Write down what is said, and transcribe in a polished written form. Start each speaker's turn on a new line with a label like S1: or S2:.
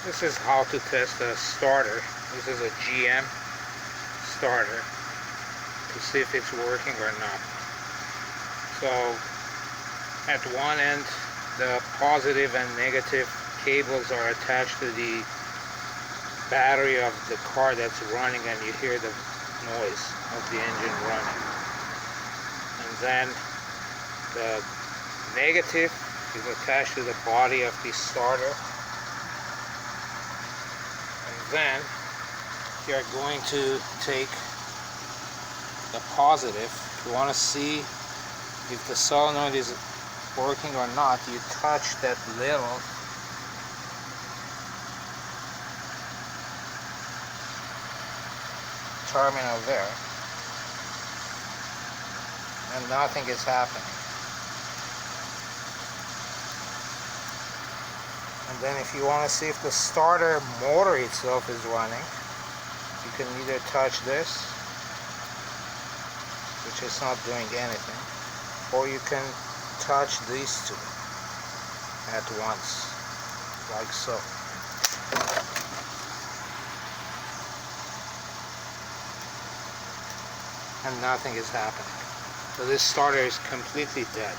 S1: This is how to test a starter. This is a GM starter to see if it's working or not. So at one end the positive and negative cables are attached to the battery of the car that's running, and you hear the noise of the engine running. And then the negative is attached to the body of the starter. And then you're going to take the positive. If you want to see if the solenoid is working or not, you touch that little terminal there, and nothing is happening. And then if you want to see if the starter motor itself is running, you can either touch this, which is not doing anything, or you can touch these two at once, like so. And nothing is happening. So this starter is completely dead.